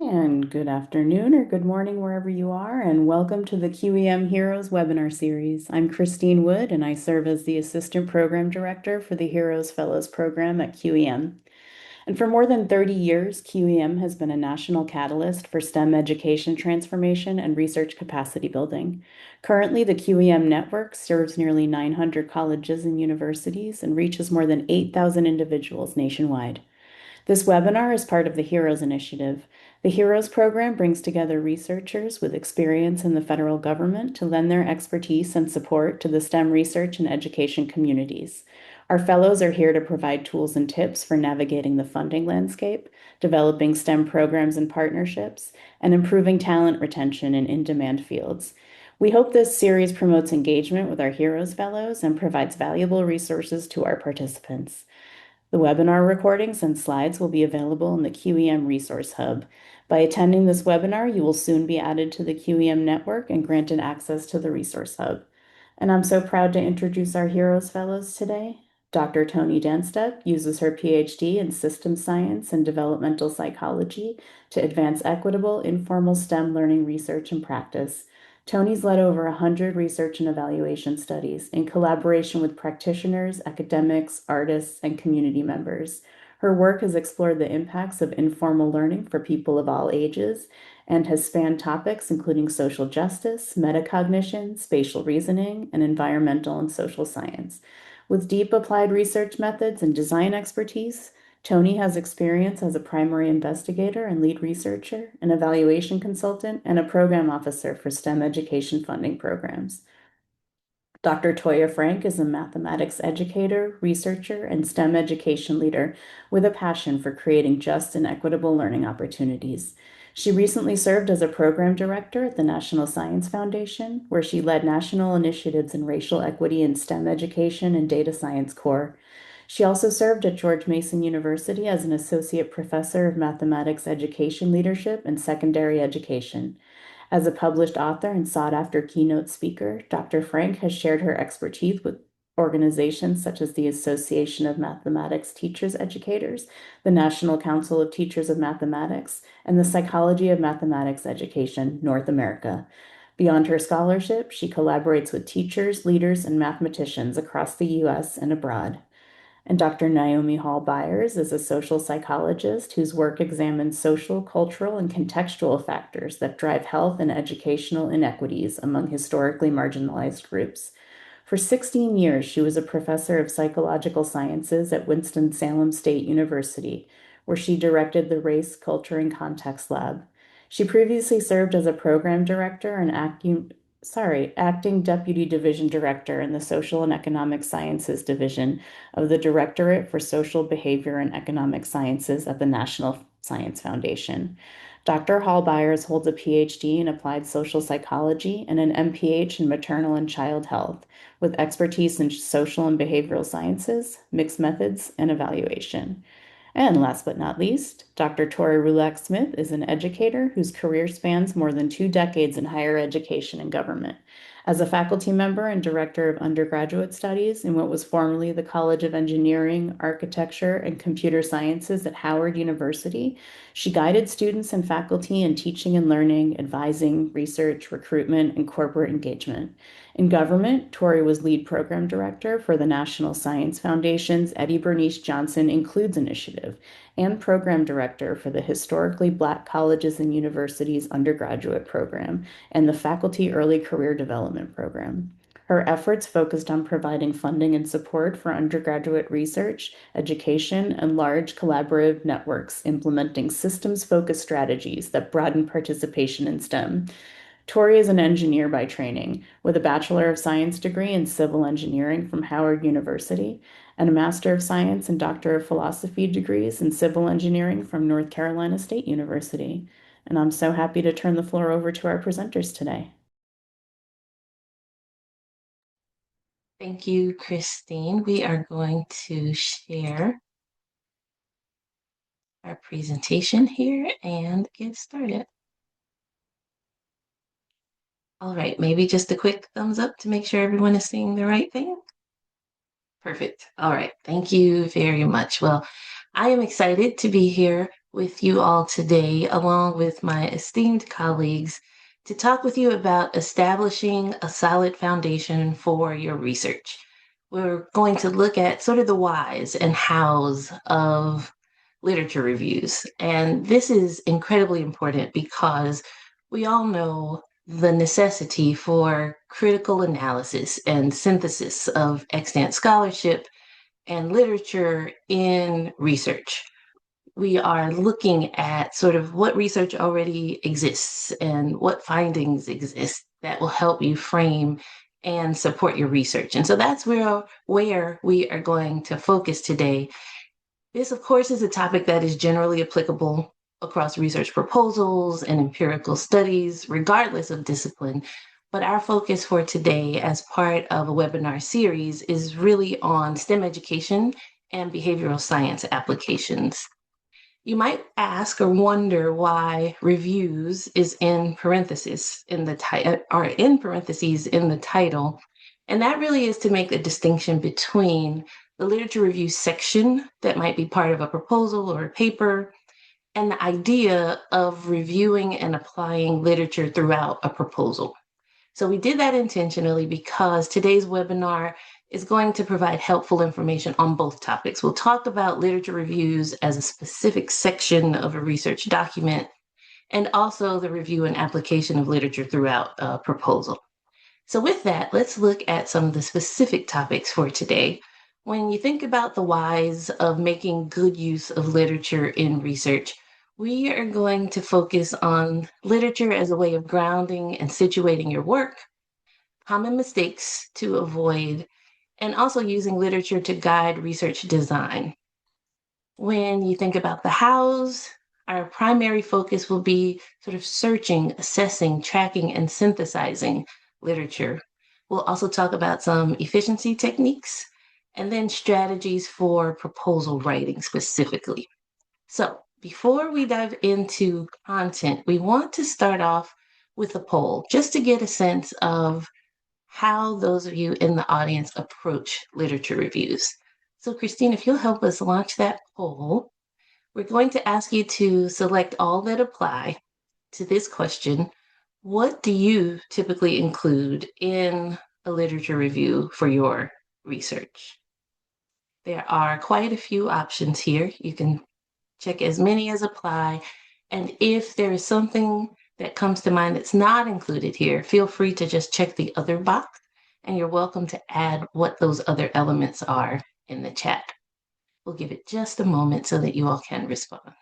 And good afternoon or good morning wherever you are, and welcome to the QEM Heroes webinar series. I'm Christine Wood, and I serve as the Assistant Program Director for the Heroes Fellows Program at QEM. And for more than 30 years, QEM has been a national catalyst for STEM education transformation and research capacity building. Currently, the QEM network serves nearly 900 colleges and universities and reaches more than 8,000 individuals nationwide. This webinar is part of the HEROES initiative. The HEROES program brings together researchers with experience in the federal government to lend their expertise and support to the STEM research and education communities. Our fellows are here to provide tools and tips for navigating the funding landscape, developing STEM programs and partnerships, and improving talent retention in in-demand fields. We hope this series promotes engagement with our HEROES fellows and provides valuable resources to our participants. The webinar recordings and slides will be available in the QEM Resource Hub. By attending this webinar, you will soon be added to the QEM network and granted access to the Resource Hub. And I'm so proud to introduce our Heroes Fellows today. Dr. Toni Danstep uses her PhD in Systems Science and Developmental Psychology to advance equitable, informal STEM learning research and practice. Toni's led over 100 research and evaluation studies in collaboration with practitioners, academics, artists, and community members. Her work has explored the impacts of informal learning for people of all ages and has spanned topics including social justice, metacognition, spatial reasoning, and environmental and social science. With deep applied research methods and design expertise, Toni has experience as a primary investigator and lead researcher, an evaluation consultant, and a program officer for STEM education funding programs. Dr. Toya Frank is a mathematics educator, researcher, and STEM education leader with a passion for creating just and equitable learning opportunities. She recently served as a program director at the National Science Foundation, where she led national initiatives in racial equity in STEM education and data science core. She also served at George Mason University as an associate professor of mathematics education leadership and secondary education. As a published author and sought-after keynote speaker, Dr. Frank has shared her expertise with organizations such as the Association of Mathematics Teachers Educators, the National Council of Teachers of Mathematics, and the Psychology of Mathematics Education, North America. Beyond her scholarship, she collaborates with teachers, leaders, and mathematicians across the U.S. and abroad. And Dr. Naomi Hall Byers is a social psychologist whose work examines social, cultural, and contextual factors that drive health and educational inequities among historically marginalized groups. For 16 years, she was a professor of psychological sciences at Winston-Salem State University, where she directed the Race, Culture, and Context Lab. She previously served as a program director and acting deputy division director in the Social and Economic Sciences Division of the Directorate for Social Behavior and Economic Sciences at the National Science Foundation. Dr. Hall Byers holds a PhD in applied social psychology and an MPH in maternal and child health, with expertise in social and behavioral sciences, mixed methods, and evaluation. And last but not least, Dr. Tori Rulak Smith is an educator whose career spans more than 2 decades in higher education and government. As a faculty member and director of undergraduate studies in what was formerly the College of Engineering, Architecture, and Computer Sciences at Howard University, she guided students and faculty in teaching and learning, advising, research, recruitment, and corporate engagement. In government, Tori was lead program director for the National Science Foundation's Eddie Bernice Johnson Includes initiative and program director for the Historically Black Colleges and Universities undergraduate program and the Faculty Early Career Development program. Her efforts focused on providing funding and support for undergraduate research, education, and large collaborative networks implementing systems-focused strategies that broaden participation in STEM. Tori is an engineer by training, with a Bachelor of Science degree in Civil Engineering from Howard University and a Master of Science and Doctor of Philosophy degrees in Civil Engineering from North Carolina State University. And I'm so happy to turn the floor over to our presenters today. Thank you, Christine. We are going to share our presentation here and get started. All right, maybe just a quick thumbs up to make sure everyone is seeing the right thing. Perfect. All right, thank you very much. Well, I am excited to be here with you all today, along with my esteemed colleagues, to talk with you about establishing a solid foundation for your research. We're going to look at sort of the whys and hows of literature reviews. And this is incredibly important because we all know the necessity for critical analysis and synthesis of extant scholarship and literature in research. We are looking at sort of what research already exists and what findings exist that will help you frame and support your research. And so that's where we are going to focus today. This, of course, is a topic that is generally applicable across research proposals and empirical studies, regardless of discipline. But our focus for today, as part of a webinar series, is really on STEM education and behavioral science applications. You might ask or wonder why reviews is in parentheses in the title, or in parentheses in the title. And that really is to make the distinction between the literature review section that might be part of a proposal or a paper, and the idea of reviewing and applying literature throughout a proposal. So we did that intentionally because today's webinar is going to provide helpful information on both topics. We'll talk about literature reviews as a specific section of a research document, and also the review and application of literature throughout a proposal. So with that, let's look at some of the specific topics for today. When you think about the whys of making good use of literature in research, we are going to focus on literature as a way of grounding and situating your work, common mistakes to avoid, and also using literature to guide research design. When you think about the hows, our primary focus will be sort of searching, assessing, tracking, and synthesizing literature. We'll also talk about some efficiency techniques and then strategies for proposal writing specifically. So before we dive into content, we want to start off with a poll just to get a sense of how those of you in the audience approach literature reviews. So Christine, if you'll help us launch that poll, we're going to ask you to select all that apply to this question. What do you typically include in a literature review for your research? There are quite a few options here. You can check as many as apply. And if there is something that comes to mind that's not included here, feel free to just check the other box, and you're welcome to add what those other elements are in the chat. We'll give it just a moment so that you all can respond.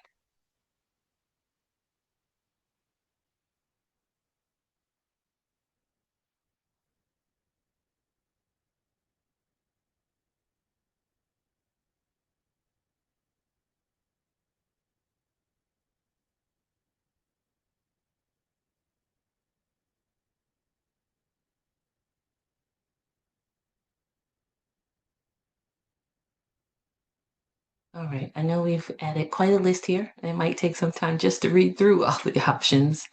All right, I know we've added quite a list here. It might take some time just to read through all the options,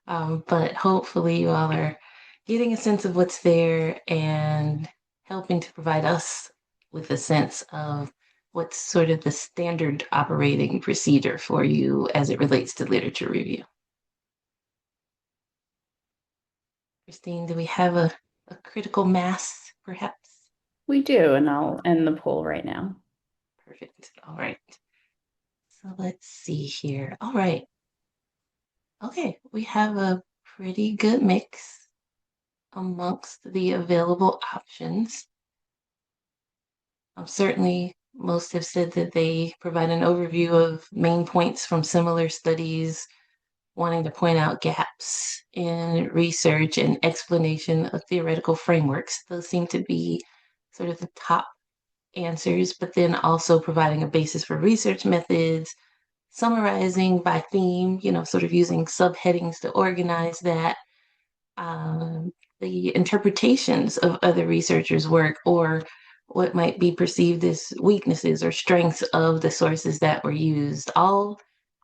but hopefully you all are getting a sense of what's there and helping to provide us with a sense of what's sort of the standard operating procedure for you as it relates to literature review. Christine, do we have a critical mass, perhaps? We do, and I'll end the poll right now. Perfect. All right. So let's see here. All right. Okay, we have a pretty good mix amongst the available options. Certainly, most have said that they provide an overview of main points from similar studies, wanting to point out gaps in research and explanation of theoretical frameworks. Those seem to be sort of the top answers, but then also providing a basis for research methods, summarizing by theme, sort of using subheadings to organize that, um, the interpretations of other researchers' work, or what might be perceived as weaknesses or strengths of the sources that were used. All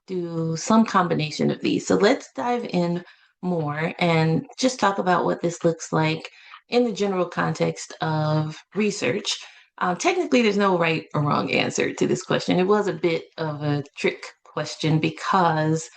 do some combination of these. So let's dive in more and just talk about what this looks like in the general context of research. Technically, there's no right or wrong answer to this question. It was a bit of a trick question because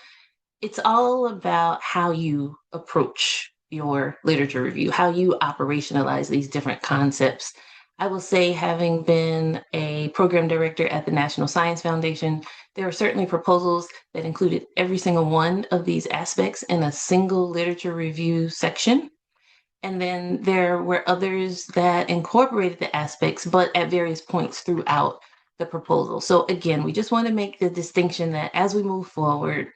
it's all about how you approach your literature review, how you operationalize these different concepts. I will say, having been a program director at the National Science Foundation, there are certainly proposals that included every single one of these aspects in a single literature review section. And then there were others that incorporated the aspects, but at various points throughout the proposal. So again, we just want to make the distinction that as we move forward,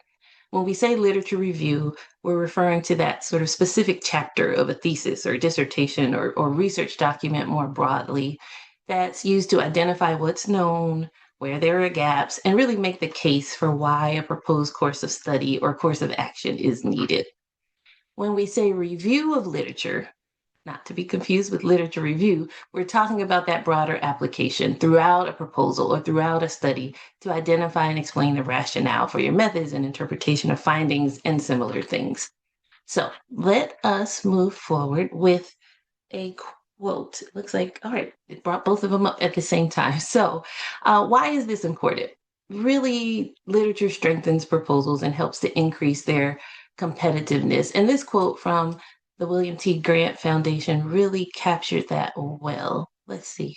when we say literature review, we're referring to that sort of specific chapter of a thesis or dissertation or research document more broadly that's used to identify what's known, where there are gaps, and really make the case for why a proposed course of study or course of action is needed. When we say review of literature, not to be confused with literature review, we're talking about that broader application throughout a proposal or throughout a study to identify and explain the rationale for your methods and interpretation of findings and similar things. So let us move forward with a quote. It looks like, all right, it brought both of them up at the same time. So, why is this important? Really, literature strengthens proposals and helps to increase their competitiveness. And this quote from the William T. Grant Foundation really captured that well. Let's see.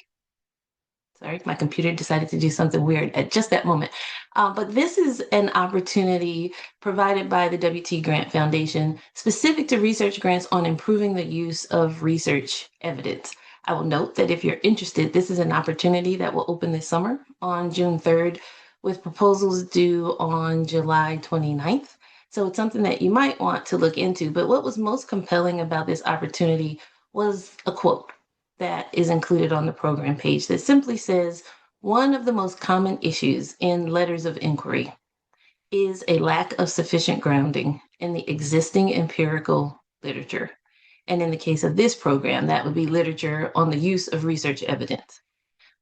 Sorry, my computer decided to do something weird at just that moment. But this is an opportunity provided by the W.T. Grant Foundation specific to research grants on improving the use of research evidence. I will note that if you're interested, this is an opportunity that will open this summer on June 3rd with proposals due on July 29th. So it's something that you might want to look into. But what was most compelling about this opportunity was a quote that is included on the program page that simply says, one of the most common issues in letters of inquiry is a lack of sufficient grounding in the existing empirical literature. And in the case of this program, that would be literature on the use of research evidence.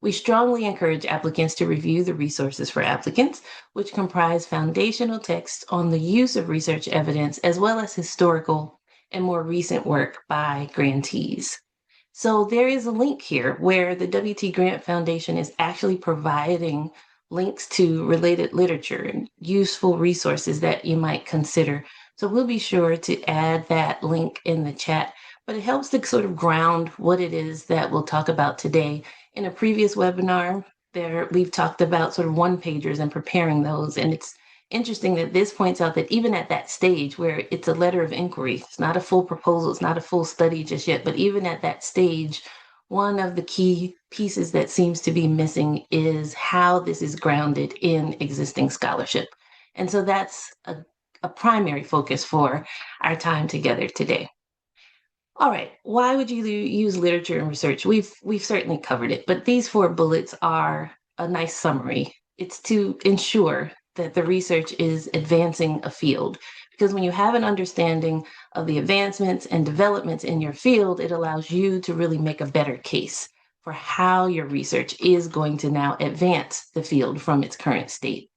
We strongly encourage applicants to review the resources for applicants, which comprise foundational texts on the use of research evidence, as well as historical and more recent work by grantees. So there is a link here where the W.T. Grant Foundation is actually providing links to related literature and useful resources that you might consider. So we'll be sure to add that link in the chat, but it helps to sort of ground what it is that we'll talk about today. In a previous webinar, we've talked about sort of one-pagers and preparing those, and it's interesting that this points out that even at that stage where it's a letter of inquiry, it's not a full proposal, it's not a full study just yet, but even at that stage, one of the key pieces that seems to be missing is how this is grounded in existing scholarship. And so that's a primary focus for our time together today. All right, why would you use literature and research? We've certainly covered it, but these 4 bullets are a nice summary. It's to ensure that the research is advancing a field. Because when you have an understanding of the advancements and developments in your field, it allows you to really make a better case for how your research is going to now advance the field from its current state.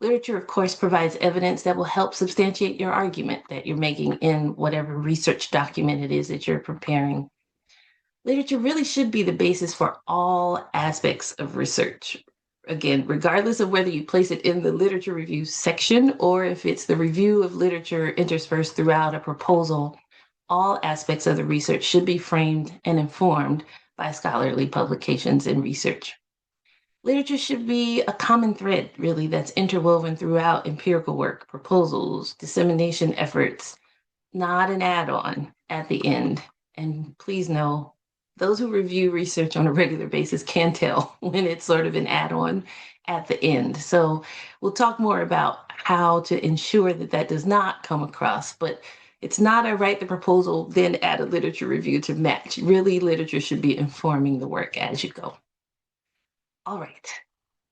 Literature, of course, provides evidence that will help substantiate your argument that you're making in whatever research document it is that you're preparing. Literature really should be the basis for all aspects of research. Again, regardless of whether you place it in the literature review section or if it's the review of literature interspersed throughout a proposal, all aspects of the research should be framed and informed by scholarly publications and research. Literature should be a common thread, really, that's interwoven throughout empirical work, proposals, dissemination efforts, not an add-on at the end. And please know, those who review research on a regular basis can tell when it's sort of an add-on at the end. So we'll talk more about how to ensure that that does not come across, but it's not a write the proposal, then add a literature review to match. Really, literature should be informing the work as you go. All right.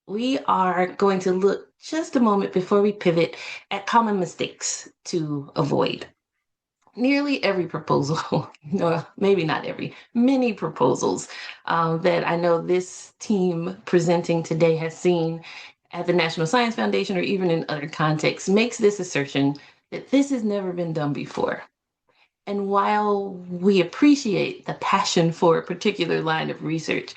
We are going to look just a moment before we pivot at common mistakes to avoid. Nearly every proposal, no, maybe not every, many proposals that I know this team presenting today has seen at the National Science Foundation or even in other contexts makes this assertion that this has never been done before. And while we appreciate the passion for a particular line of research,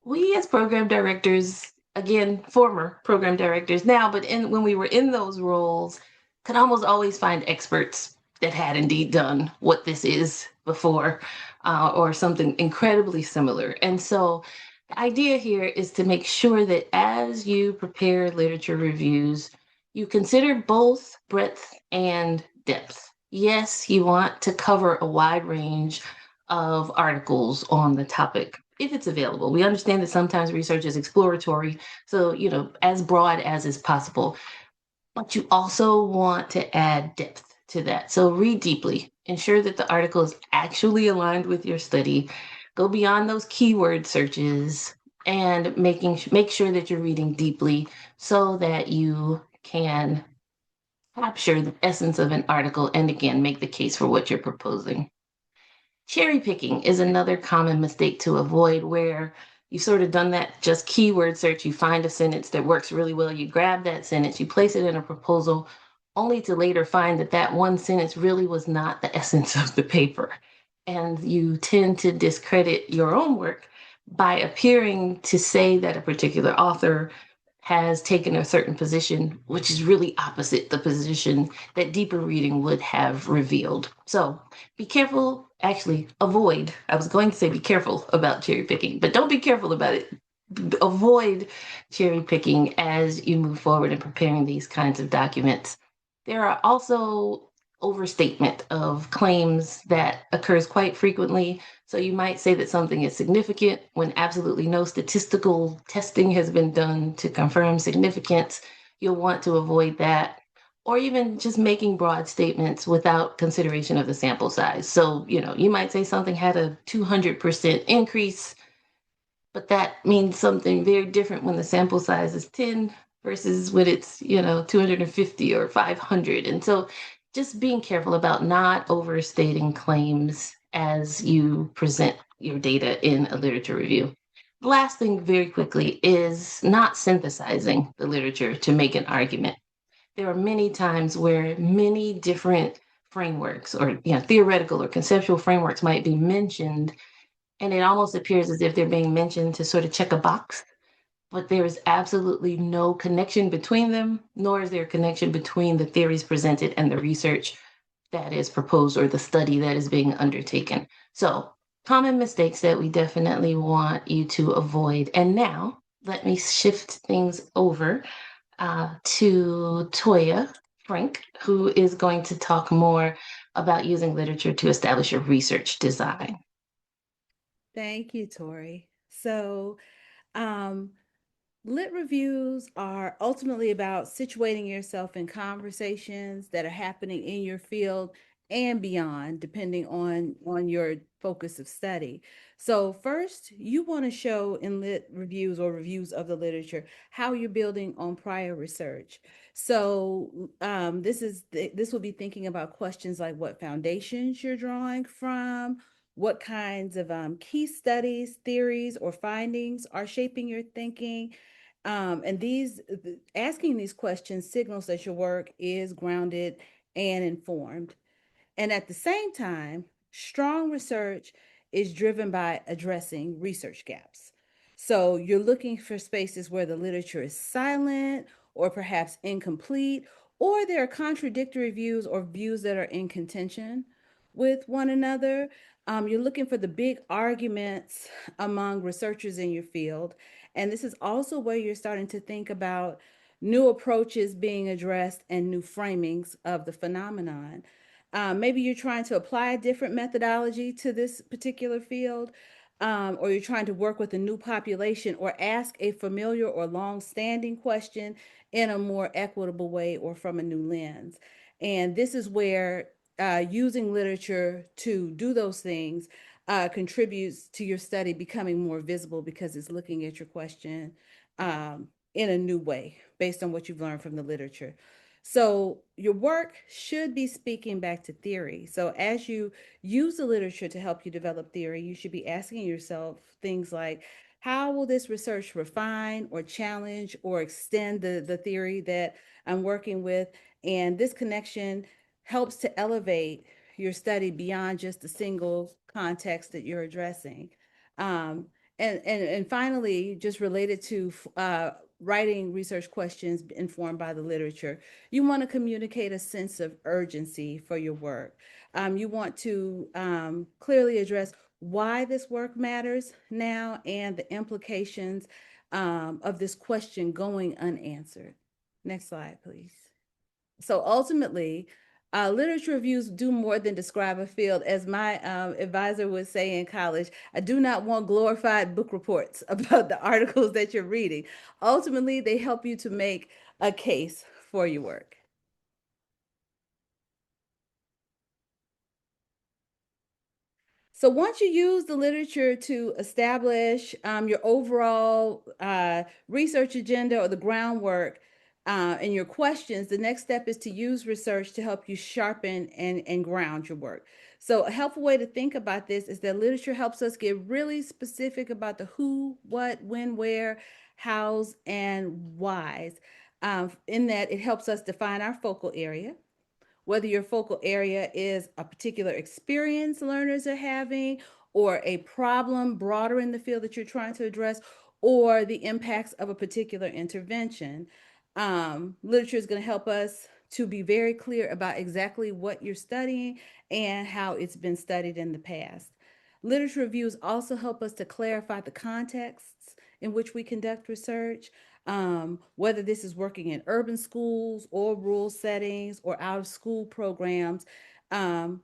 we as program directors again, former program directors now, but when we were in those roles, could almost always find experts that had indeed done what this is before, or something incredibly similar. And so the idea here is to make sure that as you prepare literature reviews, you consider both breadth and depth. Yes, you want to cover a wide range of articles on the topic if it's available. We understand that sometimes research is exploratory, so, as broad as is possible, but you also want to add depth to that. So read deeply, ensure that the article is actually aligned with your study, go beyond those keyword searches, and make sure that you're reading deeply so that you can capture the essence of an article and again make the case for what you're proposing. Cherry picking is another common mistake to avoid where you've sort of done that just keyword search. You find a sentence that works really well, you grab that sentence, you place it in a proposal, only to later find that that one sentence really was not the essence of the paper. And you tend to discredit your own work by appearing to say that a particular author has taken a certain position, which is really opposite the position that deeper reading would have revealed. So be careful, actually, avoid. I was going to say be careful about cherry picking, but don't be careful about it. Avoid cherry picking as you move forward in preparing these kinds of documents. There are also overstatement of claims that occurs quite frequently. So you might say that something is significant when absolutely no statistical testing has been done to confirm significance. You'll want to avoid that. Or even just making broad statements without consideration of the sample size. So, you might say something had a 200% increase, but that means something very different when the sample size is 10 versus when it's 250 or 500. And so just being careful about not overstating claims as you present your data in a literature review. The last thing very quickly is not synthesizing the literature to make an argument. There are many times where many different frameworks or theoretical or conceptual frameworks might be mentioned, and it almost appears as if they're being mentioned to sort of check a box, but there is absolutely no connection between them, nor is there a connection between the theories presented and the research that is proposed or the study that is being undertaken. So, common mistakes that we definitely want you to avoid. And now, let me shift things over to Toya Frank, who is going to talk more about using literature to establish a research design. Thank you, Tori. Um, Lit reviews are ultimately about situating yourself in conversations that are happening in your field and beyond, depending on your focus of study. So first, you want to show in lit reviews or reviews of the literature how you're building on prior research. This will be thinking about questions like what foundations you're drawing from, what kinds of key studies, theories, or findings are shaping your thinking, and asking these questions signals that your work is grounded and informed. And at the same time, strong research is driven by addressing research gaps. So you're looking for spaces where the literature is silent or perhaps incomplete, or there are contradictory views or views that are in contention with one another. You're looking for the big arguments among researchers in your field. And this is also where you're starting to think about new approaches being addressed and new framings of the phenomenon. Maybe you're trying to apply a different methodology to this particular field, or you're trying to work with a new population or ask a familiar or long-standing question in a more equitable way or from a new lens. And this is where using literature to do those things contributes to your study becoming more visible because it's looking at your question in a new way based on what you've learned from the literature. So your work should be speaking back to theory. So as you use the literature to help you develop theory, you should be asking yourself things like, how will this research refine or challenge or extend the theory that I'm working with? And this connection helps to elevate your study beyond just the single context that you're addressing. And finally, just related to writing research questions informed by the literature, you want to communicate a sense of urgency for your work. You want to clearly address why this work matters now and the implications of this question going unanswered. Next slide, please. So ultimately, literature reviews do more than describe a field. As my advisor would say in college, I do not want glorified book reports about the articles that you're reading. Ultimately, they help you to make a case for your work. So once you use the literature to establish your overall research agenda or the groundwork and your questions, the next step is to use research to help you sharpen and ground your work. So a helpful way to think about this is that literature helps us get really specific about the who, what, when, where, hows, and whys. In that, it helps us define our focal area, whether your focal area is a particular experience learners are having, or a problem broader in the field that you're trying to address, or the impacts of a particular intervention. Literature is going to help us to be very clear about exactly what you're studying and how it's been studied in the past. Literature reviews also help us to clarify the contexts in which we conduct research, whether this is working in urban schools or rural settings or out of school programs. Um,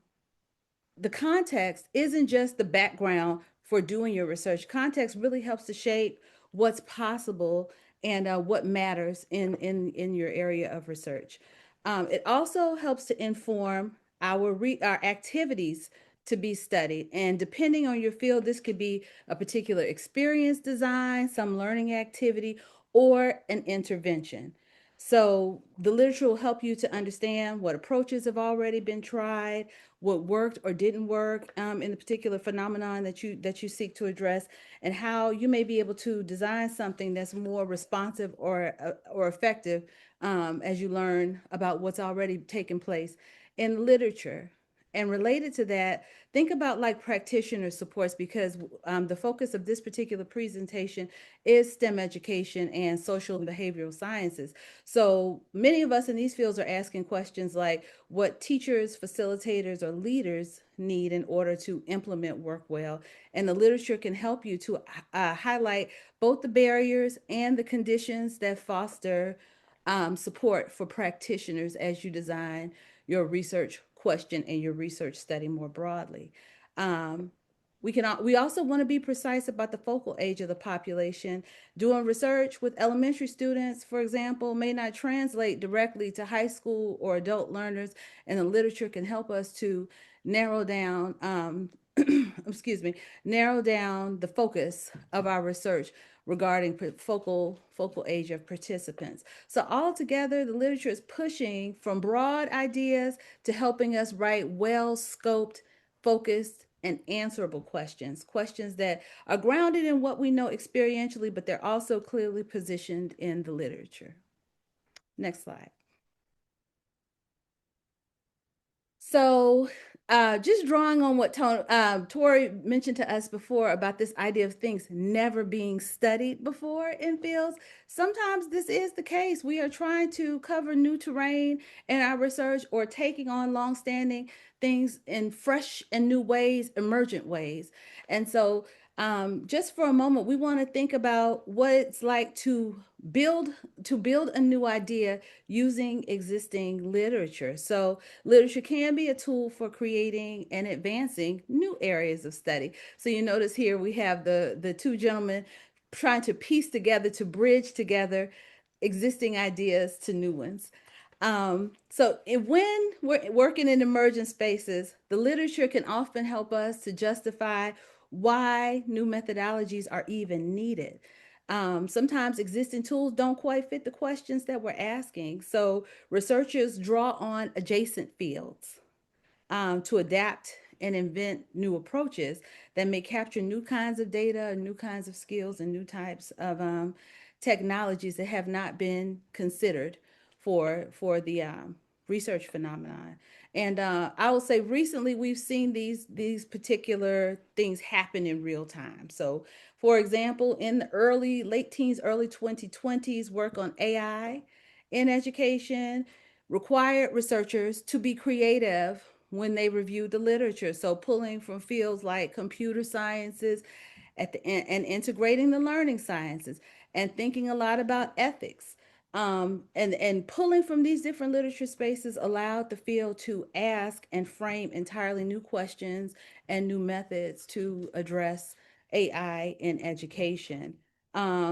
the context isn't just the background for doing your research. Context really helps to shape what's possible and what matters in your area of research. It also helps to inform our activities to be studied. And depending on your field, this could be a particular experience design, some learning activity, or an intervention. So the literature will help you to understand what approaches have already been tried, what worked or didn't work in the particular phenomenon that you seek to address, and how you may be able to design something that's more responsive or effective as you learn about what's already taken place in literature. And related to that, think about like practitioner supports, because the focus of this particular presentation is STEM education and social and behavioral sciences. So many of us in these fields are asking questions like what teachers, facilitators, or leaders need in order to implement work well. And the literature can help you to highlight both the barriers and the conditions that foster support for practitioners as you design your research question and your research study more broadly. Um, we also want to be precise about the focal age of the population. Doing research with elementary students, for example, may not translate directly to high school or adult learners, and the literature can help us to narrow down excuse me, narrow down the focus of our research regarding focal age of participants. So altogether, the literature is pushing from broad ideas to helping us write well-scoped, focused, and answerable questions, questions that are grounded in what we know experientially, but they're also clearly positioned in the literature. Next slide. So, just drawing on what Tori mentioned to us before about this idea of things never being studied before in fields, sometimes this is the case. We are trying to cover new terrain in our research or taking on longstanding things in fresh and new ways, emergent ways. And so, just for a moment, we want to think about what it's like build to build a new idea using existing literature. So literature can be a tool for creating and advancing new areas of study. So you notice here we have the two gentlemen trying to piece together, to bridge together existing ideas to new ones. When we're working in emergent spaces, the literature can often help us to justify why new methodologies are even needed. Sometimes existing tools don't quite fit the questions that we're asking. So researchers draw on adjacent fields to adapt and invent new approaches that may capture new kinds of data, new kinds of skills, and new types of technologies that have not been considered for the research phenomenon. And I will say recently we've seen these particular things happen in real time. So, for example, in the late teens, early 2020s, work on AI in education required researchers to be creative when they reviewed the literature. So, pulling from fields like computer sciences and integrating the learning sciences and thinking a lot about ethics. And pulling from these different literature spaces allowed the field to ask and frame entirely new questions and new methods to address AI in education.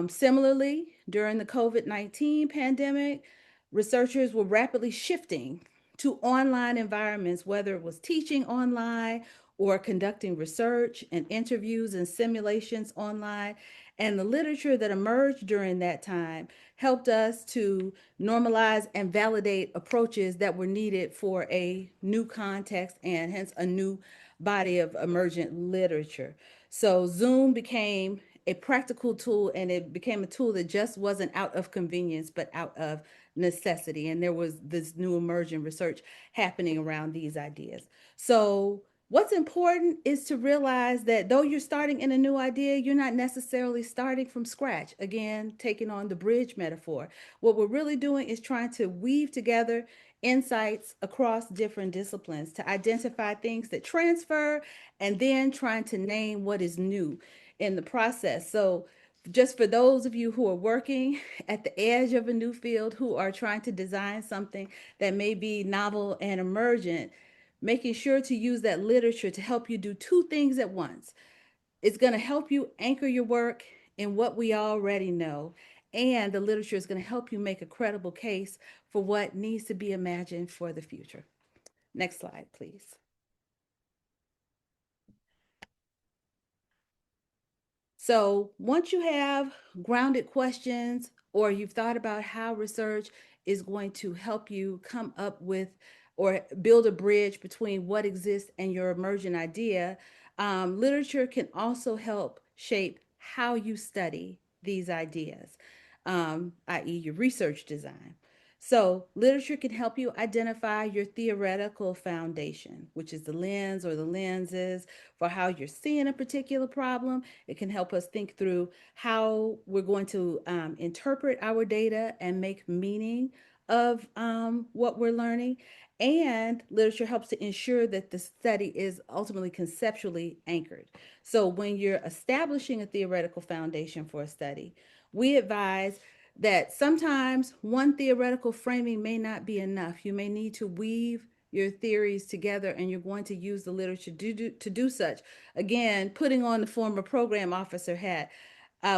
Similarly, during the COVID-19 pandemic, researchers were rapidly shifting to online environments, whether it was teaching online or conducting research and interviews and simulations online. And the literature that emerged during that time helped us to normalize and validate approaches that were needed for a new context and hence a new body of emergent literature. So Zoom became a practical tool, and it became a tool that just wasn't out of convenience but out of necessity. And there was this new emergent research happening around these ideas. So what's important is to realize that though you're starting in a new idea, you're not necessarily starting from scratch. Again, taking on the bridge metaphor. What we're really doing is trying to weave together insights across different disciplines to identify things that transfer and then trying to name what is new in the process. So, just for those of you who are working at the edge of a new field, who are trying to design something that may be novel and emergent, making sure to use that literature to help you do two things at once. It's going to help you anchor your work in what we already know, and the literature is going to help you make a credible case for what needs to be imagined for the future. Next slide, please. So once you have grounded questions or you've thought about how research is going to help you come up with or build a bridge between what exists and your emergent idea, literature can also help shape how you study these ideas, i.e., your research design. So, literature can help you identify your theoretical foundation, which is the lens or the lenses for how you're seeing a particular problem. It can help us think through how we're going to interpret our data and make meaning of what we're learning. And literature helps to ensure that the study is ultimately conceptually anchored. So, when you're establishing a theoretical foundation for a study, we advise that sometimes one theoretical framing may not be enough. You may need to weave your theories together, and you're going to use the literature to do such. Again, putting on the former program officer hat,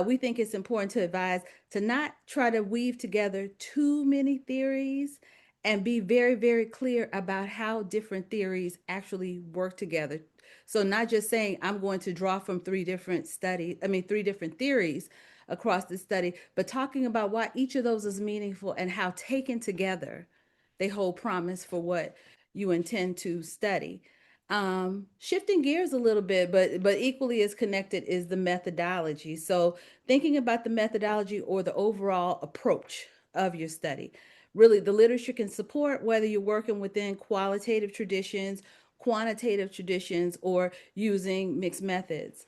we think it's important to advise to not try to weave together too many theories and be very, very clear about how different theories actually work together. So, not just saying, I'm going to draw from three different theories across the study, but talking about why each of those is meaningful and how taken together they hold promise for what you intend to study. Shifting gears a little bit, but equally as connected is the methodology. So thinking about the methodology or the overall approach of your study. Really, the literature can support whether you're working within qualitative traditions, quantitative traditions, or using mixed methods.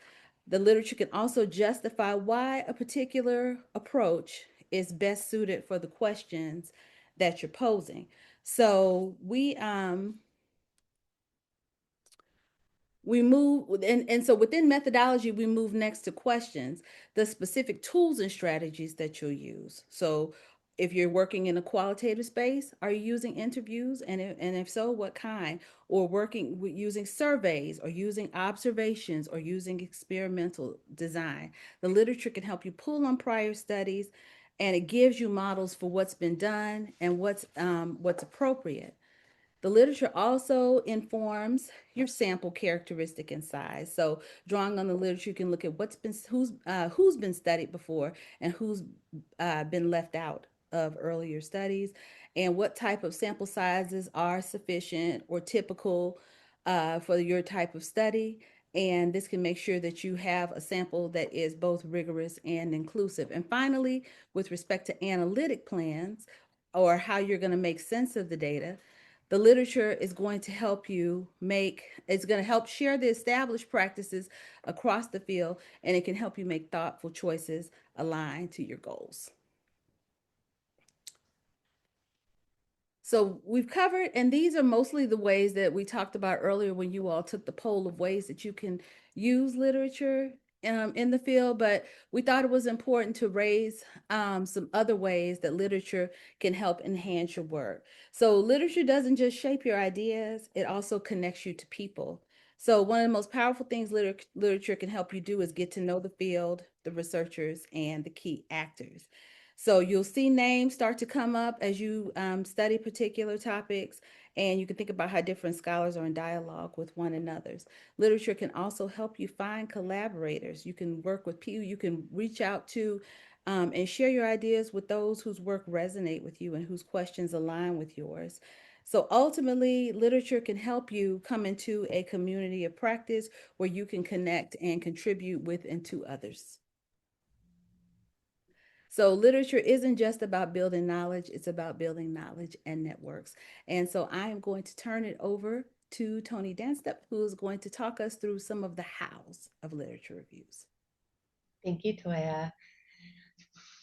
The literature can also justify why a particular approach is best suited for the questions that you're posing. So we move, and so within methodology, we move next to questions, the specific tools and strategies that you'll use. So if you're working in a qualitative space, are you using interviews? And if so, what kind? Or working with using surveys or using observations or using experimental design. The literature can help you pull on prior studies, and it gives you models for what's been done and what's appropriate. The literature also informs your sample characteristic and size. So, drawing on the literature, you can look at who's been studied before and who's been left out of earlier studies, and what type of sample sizes are sufficient or typical for your type of study. And this can make sure that you have a sample that is both rigorous and inclusive. And finally, with respect to analytic plans or how you're going to make sense of the data, The literature is going to help you make, it's going to help share the established practices across the field, and it can help you make thoughtful choices aligned to your goals. So we've covered, and these are mostly the ways that we talked about earlier when you all took the poll of ways that you can use literature in the field, but we thought it was important to raise some other ways that literature can help enhance your work. So literature doesn't just shape your ideas, it also connects you to people. So one of the most powerful things literature can help you do is get to know the field, the researchers, and the key actors. So you'll see names start to come up as you study particular topics, and you can think about how different scholars are in dialogue with one another. Literature can also help you find collaborators. You can work with people, you can reach out to and share your ideas with those whose work resonate with you and whose questions align with yours. So ultimately, literature can help you come into a community of practice where you can connect and contribute with and to others. So literature isn't just about building knowledge, it's about building knowledge and networks. And so I am going to turn it over to Tony Danstep, who is going to talk us through some of the hows of literature reviews. Thank you, Toya.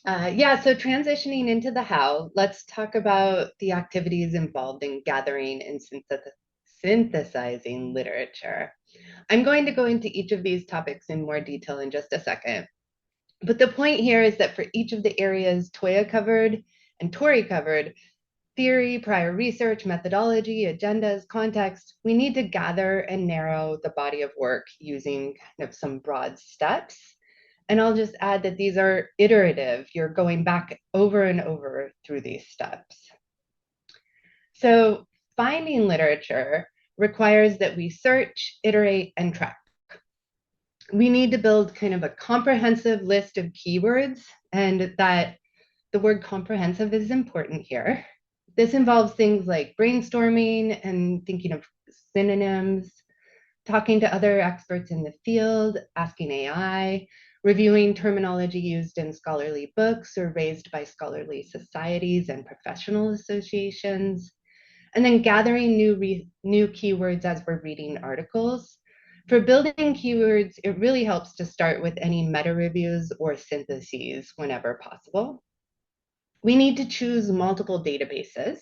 Yeah, so transitioning into the how, let's talk about the activities involved in gathering and synthesizing literature. I'm going to go into each of these topics in more detail in just a second. But the point here is that for each of the areas Toya covered and Tori covered, theory, prior research, methodology, agendas, context, we need to gather and narrow the body of work using kind of some broad steps. And I'll just add that these are iterative. You're going back over and over through these steps. So finding literature requires that we search, iterate, and track. We need to build kind of a comprehensive list of keywords, and that the word comprehensive is important here. This involves things like brainstorming and thinking of synonyms, talking to other experts in the field, asking AI, reviewing terminology used in scholarly books or raised by scholarly societies and professional associations, and then gathering new keywords as we're reading articles. For building keywords, it really helps to start with any meta reviews or syntheses whenever possible. We need to choose multiple databases.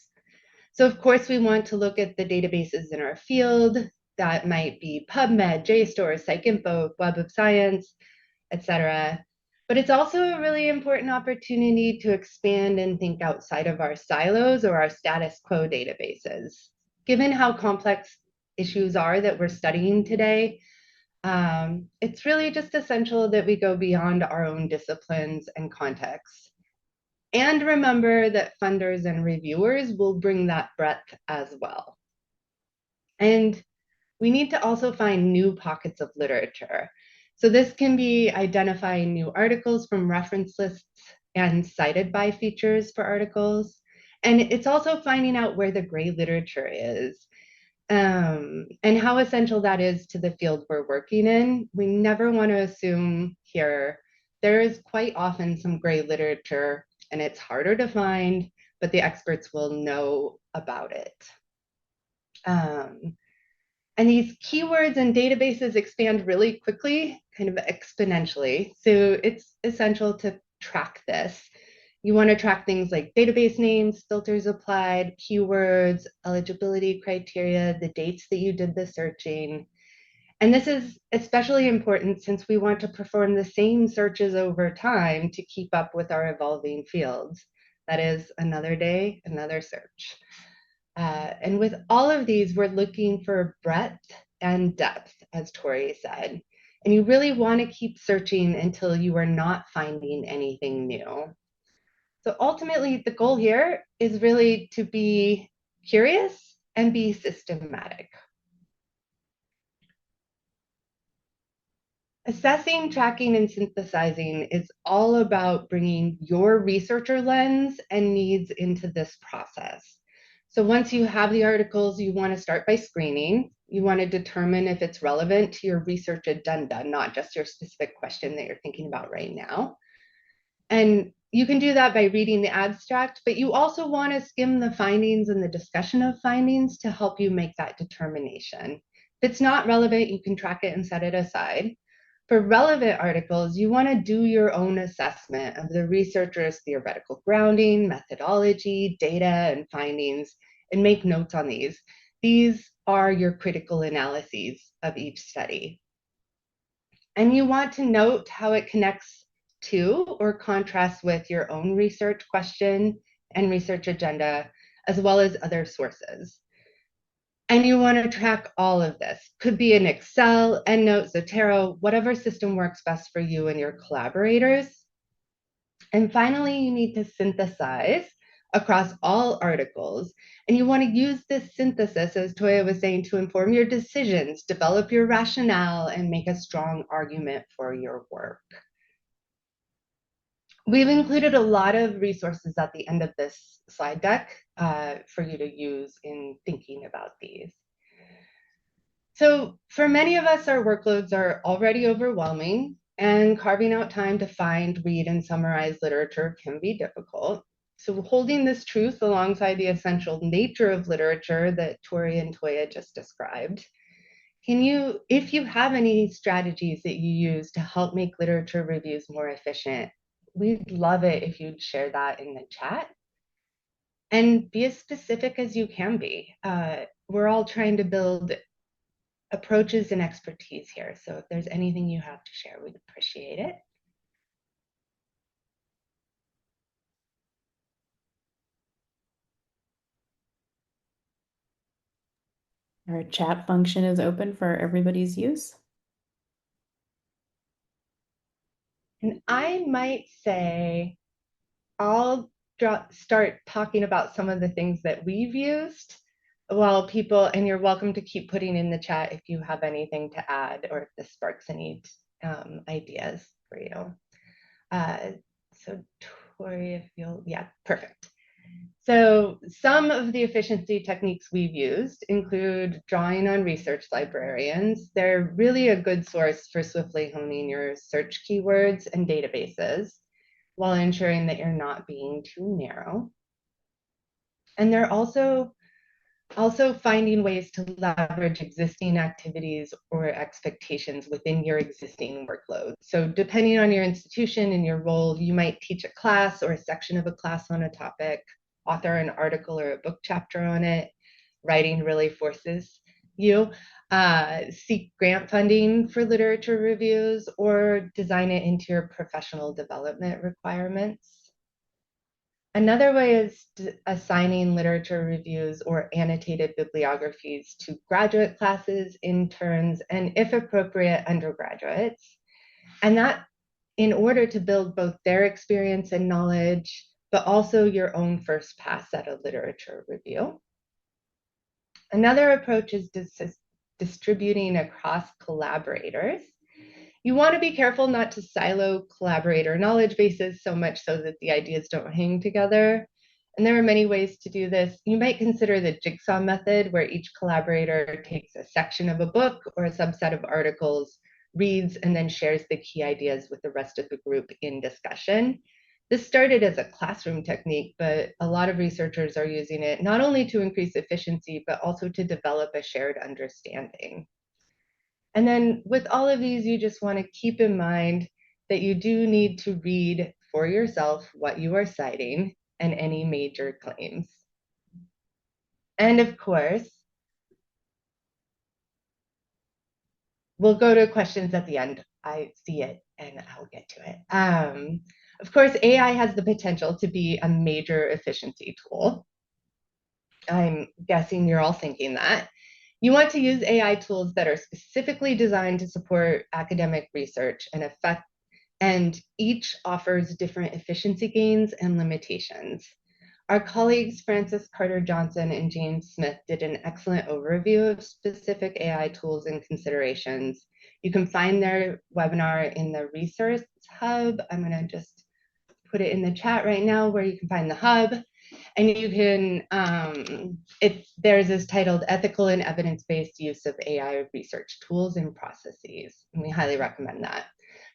So of course, we want to look at the databases in our field. That might be PubMed, JSTOR, PsycInfo, Web of Science, etc. But it's also a really important opportunity to expand and think outside of our silos or our status quo databases. Given how complex issues are that we're studying today, it's really just essential that we go beyond our own disciplines and contexts. And remember that funders and reviewers will bring that breadth as well. And we need to also find new pockets of literature. So this can be identifying new articles from reference lists and cited by features for articles. And it's also finding out where the gray literature is and how essential that is to the field we're working in. We never want to assume here. There is quite often some gray literature and it's harder to find, but the experts will know about it. And these keywords and databases expand really quickly, kind of exponentially. So it's essential to track this. You want to track things like database names, filters applied, keywords, eligibility criteria, the dates that you did the searching. And this is especially important since we want to perform the same searches over time to keep up with our evolving fields. That is another day, another search. And with all of these, we're looking for breadth and depth, as Tori said. And you really want to keep searching until you are not finding anything new. So ultimately, the goal here is really to be curious and be systematic. Assessing, tracking, and synthesizing is all about bringing your researcher lens and needs into this process. So once you have the articles, you want to start by screening. You want to determine if it's relevant to your research agenda, not just your specific question that you're thinking about right now. And you can do that by reading the abstract, but you also want to skim the findings and the discussion of findings to help you make that determination. If it's not relevant, you can track it and set it aside. For relevant articles, you want to do your own assessment of the researcher's theoretical grounding, methodology, data, and findings, and make notes on these. These are your critical analyses of each study. And you want to note how it connects to or contrasts with your own research question and research agenda, as well as other sources. And you want to track all of this. Could be in Excel, EndNote, Zotero, whatever system works best for you and your collaborators. And finally, you need to synthesize across all articles. And you want to use this synthesis, as Toya was saying, to inform your decisions, develop your rationale, and make a strong argument for your work. We've included a lot of resources at the end of this slide deck for you to use in thinking about these. So for many of us, our workloads are already overwhelming, and carving out time to find, read, and summarize literature can be difficult. So holding this truth alongside the essential nature of literature that Tori and Toya just described, can you, if you have any strategies that you use to help make literature reviews more efficient, we'd love it if you'd share that in the chat. And be as specific as you can be. We're all trying to build approaches and expertise here. So if there's anything you have to share, we'd appreciate it. Our chat function is open for everybody's use. And I might say, I'll start talking about some of the things that we've used while people, and you're welcome to keep putting in the chat if you have anything to add or if this sparks any ideas for you. So Tori, if you'll, yeah, perfect. So some of the efficiency techniques we've used include drawing on research librarians. They're really a good source for swiftly honing your search keywords and databases while ensuring that you're not being too narrow. And they're also finding ways to leverage existing activities or expectations within your existing workload. So depending on your institution and your role, you might teach a class or a section of a class on a topic, author an article or a book chapter on it. Writing really forces you. Seek grant funding for literature reviews or design it into your professional development requirements. Another way is assigning literature reviews or annotated bibliographies to graduate classes, interns, and if appropriate, undergraduates. And that in order to build both their experience and knowledge, but also your own first pass at a literature review. Another approach is distributing across collaborators. You want to be careful not to silo collaborator knowledge bases so much so that the ideas don't hang together. And there are many ways to do this. You might consider the jigsaw method, where each collaborator takes a section of a book or a subset of articles, reads, and then shares the key ideas with the rest of the group in discussion. This started as a classroom technique, but a lot of researchers are using it not only to increase efficiency, but also to develop a shared understanding. And then with all of these, you just want to keep in mind that you do need to read for yourself what you are citing and any major claims. And of course, we'll go to questions at the end. I see it and I'll get to it. Of course, AI has the potential to be a major efficiency tool. I'm guessing you're all thinking that. You want to use AI tools that are specifically designed to support academic research and each offers different efficiency gains and limitations. Our colleagues, Frances Carter Johnson and James Smith, did an excellent overview of specific AI tools and considerations. You can find their webinar in the resource hub. I'm going to just put it in the chat right now where you can find the hub. And you can, theirs is titled Ethical and Evidence-Based Use of AI Research Tools and Processes. And we highly recommend that.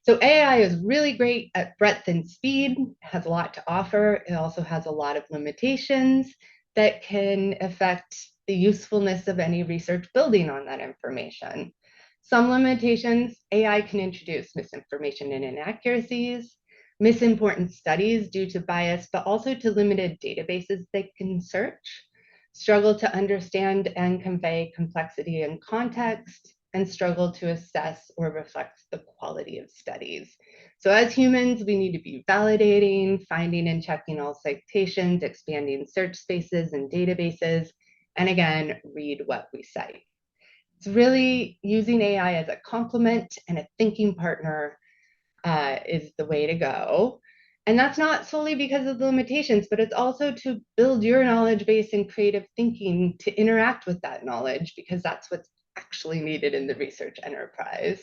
So AI is really great at breadth and speed, has a lot to offer. It also has a lot of limitations that can affect the usefulness of any research building on that information. Some limitations, AI can introduce misinformation and inaccuracies, misimportant studies due to bias, but also to limited databases they can search, struggle to understand and convey complexity and context, and struggle to assess or reflect the quality of studies. So as humans, we need to be validating, finding and checking all citations, expanding search spaces and databases, and again, read what we cite. It's really using AI as a complement and a thinking partner is the way to go. And that's not solely because of the limitations, but it's also to build your knowledge base and creative thinking to interact with that knowledge, because that's what's actually needed in the research enterprise.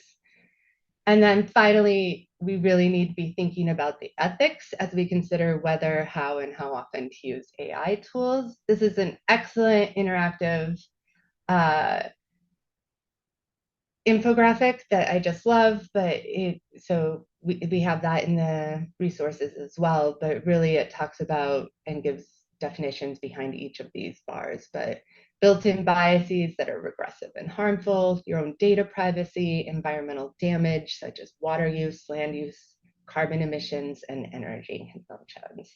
And then finally, we really need to be thinking about the ethics as we consider whether, how, and how often to use AI tools. This is an excellent interactive infographic that I just love, but so we have that in the resources as well, but really it talks about and gives definitions behind each of these bars, but built-in biases that are regressive and harmful, your own data privacy, environmental damage such as water use, land use, carbon emissions, and energy consumptions.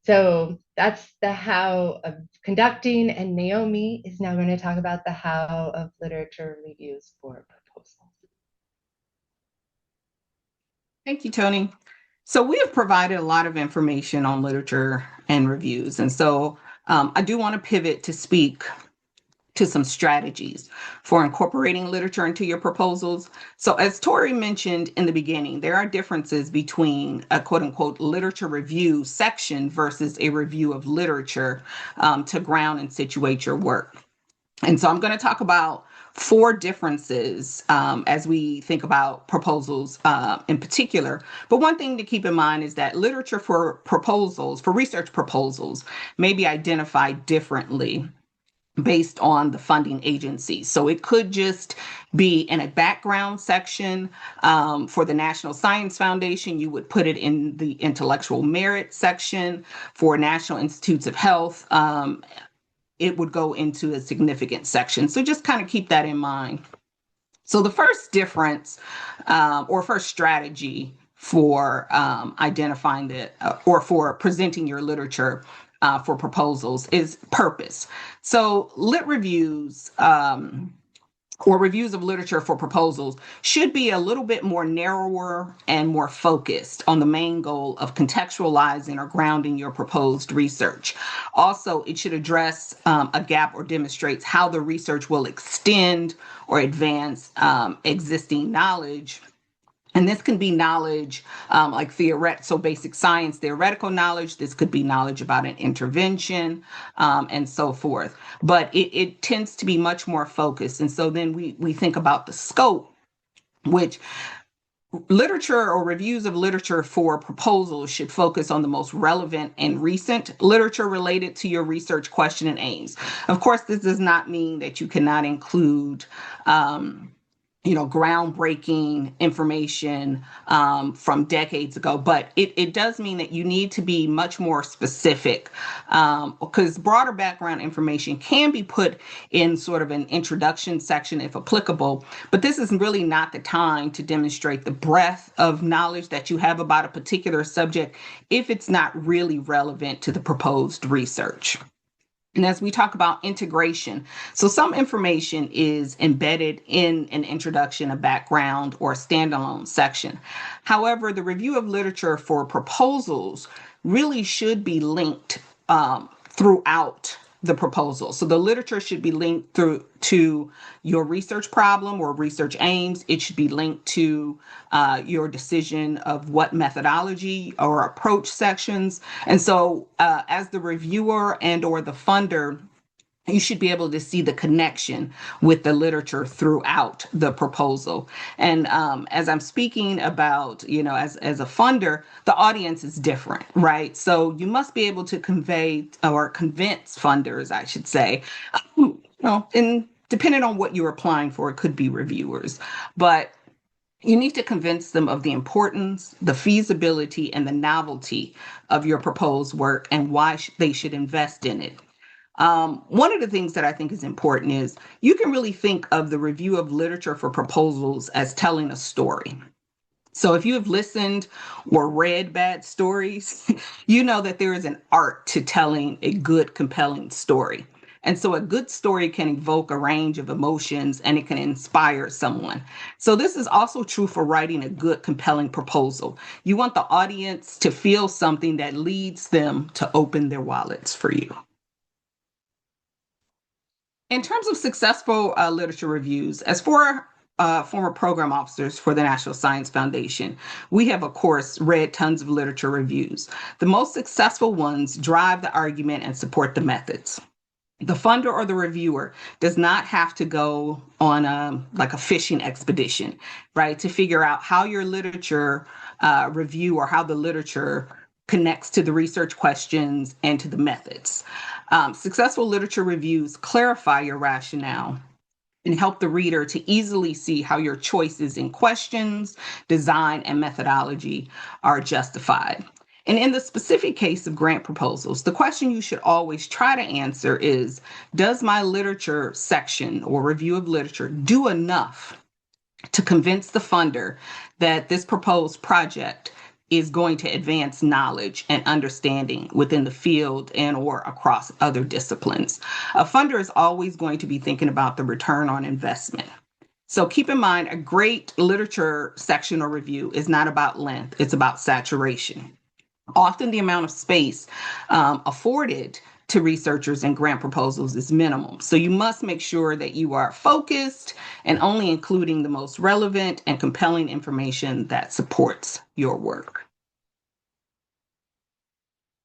So that's the how of conducting, and Naomi is now going to talk about the how of literature reviews for proposals. Thank you, Tony. So we have provided a lot of information on literature and reviews. And so I do want to pivot to speak to some strategies for incorporating literature into your proposals. So as Tori mentioned in the beginning, there are differences between a quote unquote literature review section versus a review of literature to ground and situate your work. And so I'm going to talk about four differences as we think about proposals in particular. But one thing to keep in mind is that literature for proposals, for research proposals, may be identified differently based on the funding agency. So it could just be in a background section for the National Science Foundation. You would put it in the intellectual merit section. For National Institutes of Health, it would go into a significant section. So just kind of keep that in mind. So the first difference or first strategy for identifying the or for presenting your literature for proposals is purpose. So lit reviews or reviews of literature for proposals should be a little bit more narrower and more focused on the main goal of contextualizing or grounding your proposed research. Also, it should address a gap or demonstrates how the research will extend or advance existing knowledge. And this can be knowledge like so basic science, theoretical knowledge. This could be knowledge about an intervention and so forth. But it tends to be much more focused. And so then we think about the scope, which literature or reviews of literature for proposals should focus on the most relevant and recent literature related to your research question and aims. Of course, this does not mean that you cannot include groundbreaking information from decades ago, but it does mean that you need to be much more specific because broader background information can be put in sort of an introduction section if applicable, but this is really not the time to demonstrate the breadth of knowledge that you have about a particular subject if it's not really relevant to the proposed research. And as we talk about integration, so some information is embedded in an introduction, a background, or a standalone section. However, the review of literature for proposals really should be linked throughout the proposal. So the literature should be linked through to your research problem or research aims. It should be linked to your decision of what methodology or approach sections. And so as the reviewer and or the funder, you should be able to see the connection with the literature throughout the proposal. And as I'm speaking about, as a funder, the audience is different, right? So you must be able to convey or convince funders, I should say, and depending on what you're applying for, it could be reviewers, but You need to convince them of the importance, the feasibility, and the novelty of your proposed work and why they should invest in it. One of the things that I think is important is you can really think of the review of literature for proposals as telling a story. So if you have listened or read bad stories, you know that there is an art to telling a good, compelling story. And so a good story can evoke a range of emotions and it can inspire someone. So this is also true for writing a good, compelling proposal. You want the audience to feel something that leads them to open their wallets for you. In terms of successful literature reviews, as for former program officers for the National Science Foundation, we have, of course, read tons of literature reviews. The most successful ones drive the argument and support the methods. The funder or the reviewer does not have to go on like a fishing expedition, right, to figure out how your literature review or how the literature connects to the research questions and to the methods. Successful literature reviews clarify your rationale and help the reader to easily see how your choices in questions, design, and methodology are justified. And in the specific case of grant proposals, the question you should always try to answer is, does my literature section or review of literature do enough to convince the funder that this proposed project is going to advance knowledge and understanding within the field and or across other disciplines? A funder is always going to be thinking about the return on investment. So keep in mind, a great literature section or review is not about length, it's about saturation. Often the amount of space afforded to researchers and grant proposals is minimum. So you must make sure that you are focused and only including the most relevant and compelling information that supports your work.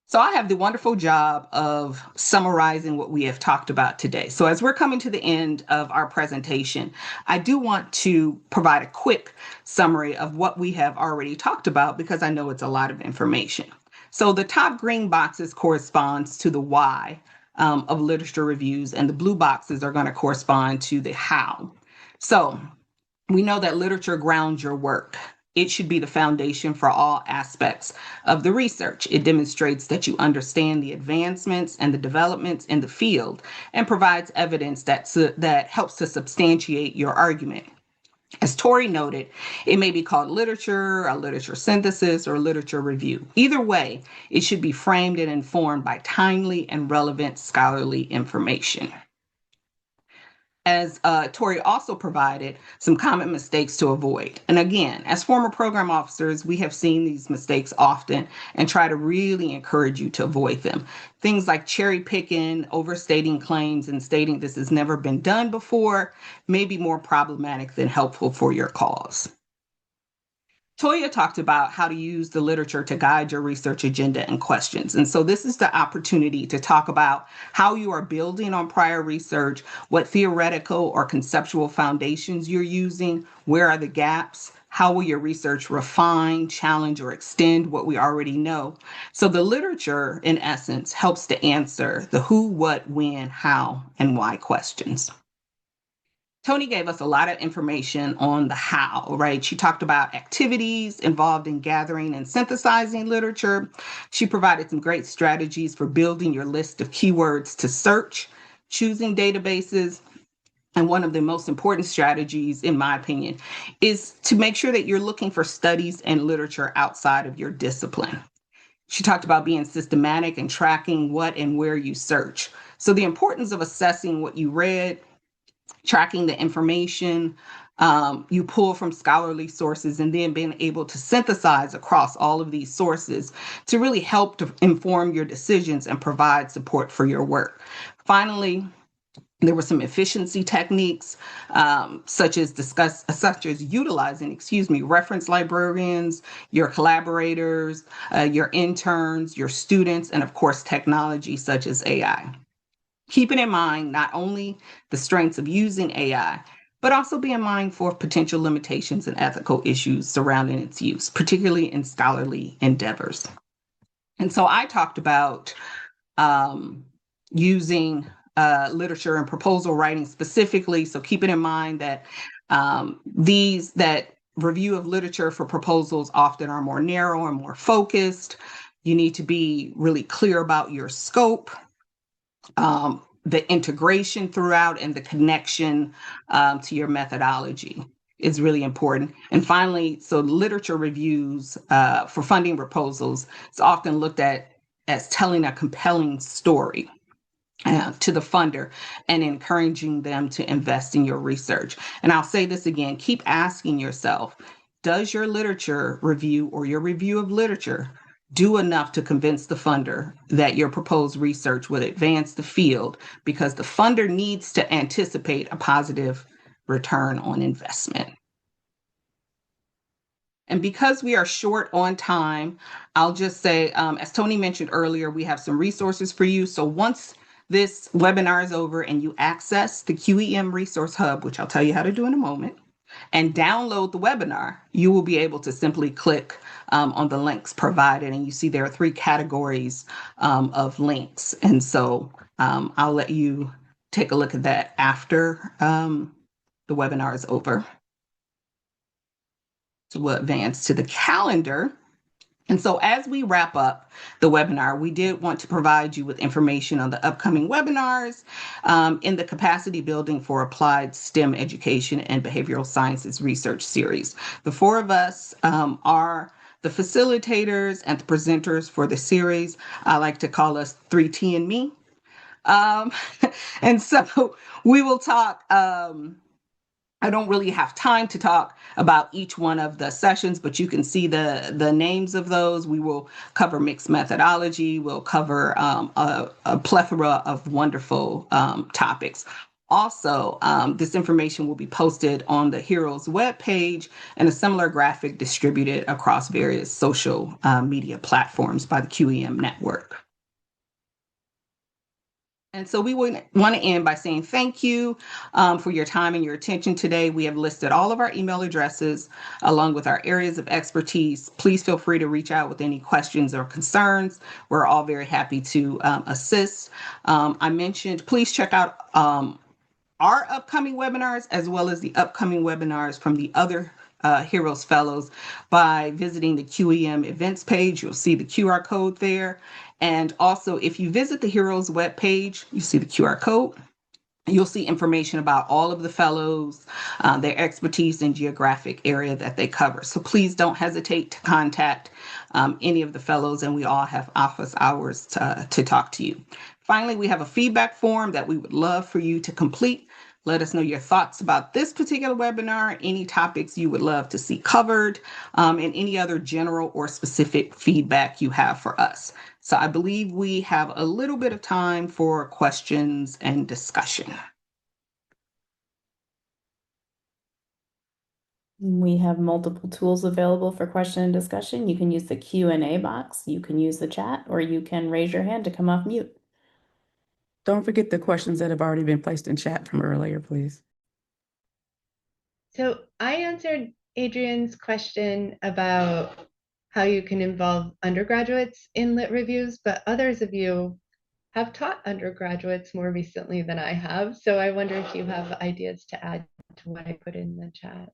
So I have the wonderful job of summarizing what we have talked about today. So as we're coming to the end of our presentation, I do want to provide a quick summary of what we have already talked about because I know it's a lot of information. So the top green boxes corresponds to the why of literature reviews, and the blue boxes are going to correspond to the how. So we know that literature grounds your work. It should be the foundation for all aspects of the research. It demonstrates that you understand the advancements and the developments in the field and provides evidence that helps to substantiate your argument. As Tori noted, it may be called literature, a literature synthesis, or literature review. Either way, it should be framed and informed by timely and relevant scholarly information. As Tori also provided some common mistakes to avoid. And again, as former program officers, we have seen these mistakes often and try to really encourage you to avoid them. Things like cherry picking, overstating claims, and stating this has never been done before may be more problematic than helpful for your cause. Toya talked about how to use the literature to guide your research agenda and questions. And so this is the opportunity to talk about how you are building on prior research, what theoretical or conceptual foundations you're using, where are the gaps, how will your research refine, challenge, or extend what we already know. So the literature, in essence, helps to answer the who, what, when, how, and why questions. Tony gave us a lot of information on the how, right? She talked about activities involved in gathering and synthesizing literature. She provided some great strategies for building your list of keywords to search, choosing databases. And one of the most important strategies, in my opinion, is to make sure that you're looking for studies and literature outside of your discipline. She talked about being systematic and tracking what and where you search. So the importance of assessing what you read, tracking the information you pull from scholarly sources, and then being able to synthesize across all of these sources to really help to inform your decisions and provide support for your work. Finally, there were some efficiency techniques, such as utilizing, reference librarians, your collaborators, your interns, your students, and of course, technology such as AI. Keeping in mind not only the strengths of using AI, but also being mindful of potential limitations and ethical issues surrounding its use, particularly in scholarly endeavors. And so I talked about using literature and proposal writing specifically. So keeping in mind that review of literature for proposals often are more narrow and more focused. You need to be really clear about your scope, the integration throughout, and the connection to your methodology is really important. And finally, so literature reviews for funding proposals is often looked at as telling a compelling story to the funder and encouraging them to invest in your research. And I'll say this again, keep asking yourself, does your literature review or your review of literature do enough to convince the funder that your proposed research would advance the field? Because the funder needs to anticipate a positive return on investment. And because we are short on time, I'll just say, as Tony mentioned earlier, we have some resources for you. So once this webinar is over and you access the QEM Resource Hub, which I'll tell you how to do in a moment, and download the webinar, you will be able to simply click on the links provided. And you see there are 3 categories of links. And so I'll let you take a look at that after the webinar is over. So we'll advance to the calendar. And so as we wrap up the webinar, we did want to provide you with information on the upcoming webinars in the Capacity Building for Applied STEM Education and Behavioral Sciences Research Series. The 4 of us are the facilitators and the presenters for the series. I like to call us 3T and me. And so we will talk I don't really have time to talk about each one of the sessions, but you can see the names of those. We will cover mixed methodology. We'll cover a plethora of wonderful topics. Also, this information will be posted on the HEROES webpage and a similar graphic distributed across various social media platforms by the QEM network. And so we want to end by saying thank you for your time and your attention today. We have listed all of our email addresses along with our areas of expertise. Please feel free to reach out with any questions or concerns. We're all very happy to assist. I mentioned, please check out our upcoming webinars as well as the upcoming webinars from the other HEROES Fellows by visiting the QEM events page. You'll see the QR code there. And also, if you visit the HEROES webpage, you see the QR code. You'll see information about all of the fellows, their expertise and geographic area that they cover. So please don't hesitate to contact any of the fellows, and we all have office hours to talk to you. Finally, we have a feedback form that we would love for you to complete. Let us know your thoughts about this particular webinar, any topics you would love to see covered, and any other general or specific feedback you have for us. So I believe we have a little bit of time for questions and discussion. We have multiple tools available for question and discussion. You can use the Q&A box, you can use the chat, or you can raise your hand to come off mute. Don't forget the questions that have already been placed in chat from earlier, please. So I answered Adrian's question about how you can involve undergraduates in lit reviews, but others of you have taught undergraduates more recently than I have. So I wonder if you have ideas to add to what I put in the chat.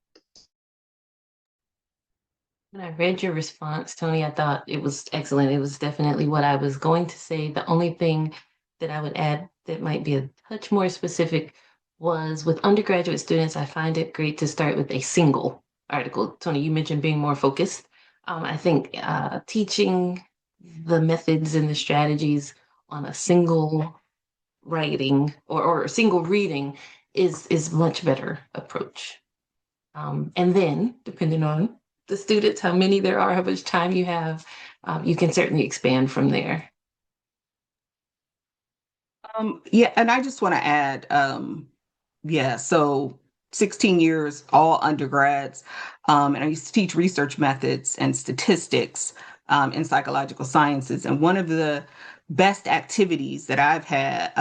When I read your response, Tony, I thought it was excellent. It was definitely what I was going to say. The only thing that I would add that might be a touch more specific was with undergraduate students, I find it great to start with a single article. Tony, you mentioned being more focused. I think teaching the methods and the strategies on a single writing or a single reading is much better approach. And then, depending on the students, how many there are, how much time you have, you can certainly expand from there. Yeah, and I just want to add, so 16 years, all undergrads, and I used to teach research methods and statistics in psychological sciences. And one of the best activities that I've had,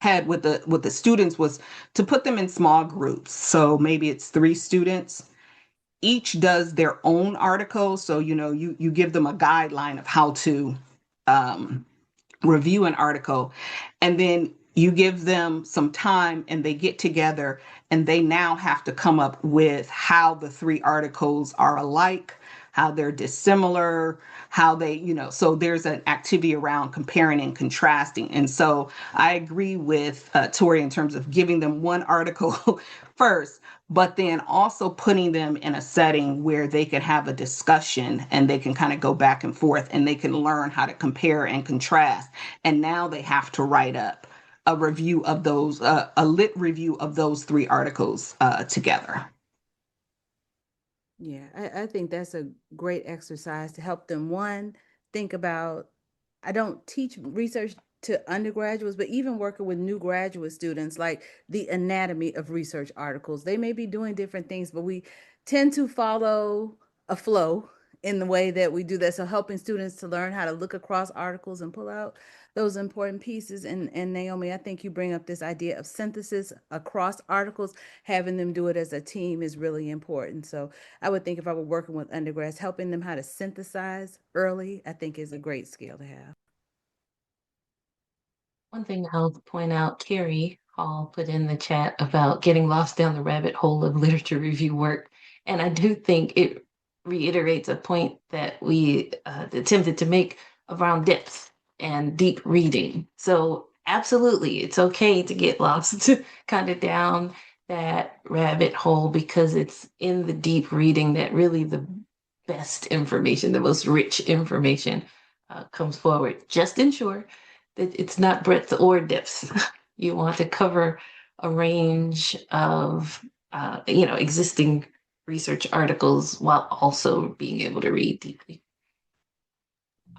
had with the students was to put them in small groups. So maybe it's 3 students. Each does their own article. So, you give them a guideline of how to review an article. And then You give them some time and they get together and they now have to come up with how the three articles are alike, how they're dissimilar, how they, so there's an activity around comparing and contrasting. And so I agree with Tori in terms of giving them one article first, but then also putting them in a setting where they can have a discussion and they can kind of go back and forth and they can learn how to compare and contrast. And now they have to write up a review of those, a lit review of those three articles together. Yeah, I think that's a great exercise to help them, one, think about. I don't teach research to undergraduates, but even working with new graduate students, like the anatomy of research articles. They may be doing different things, but we tend to follow a flow in the way that we do that. So helping students to learn how to look across articles and pull out those important pieces. And Naomi, I think you bring up this idea of synthesis across articles. Having them do it as a team is really important. So I would think if I were working with undergrads, helping them how to synthesize early, I think is a great skill to have. One thing I'll point out, Carrie Hall put in the chat about getting lost down the rabbit hole of literature review work. And I do think it reiterates a point that we attempted to make around depth and deep reading. So absolutely, it's okay to get lost kind of down that rabbit hole, because it's in the deep reading that really the best information, the most rich information comes forward. Just ensure that it's not breadth or depth. You want to cover a range of existing research articles while also being able to read deeply.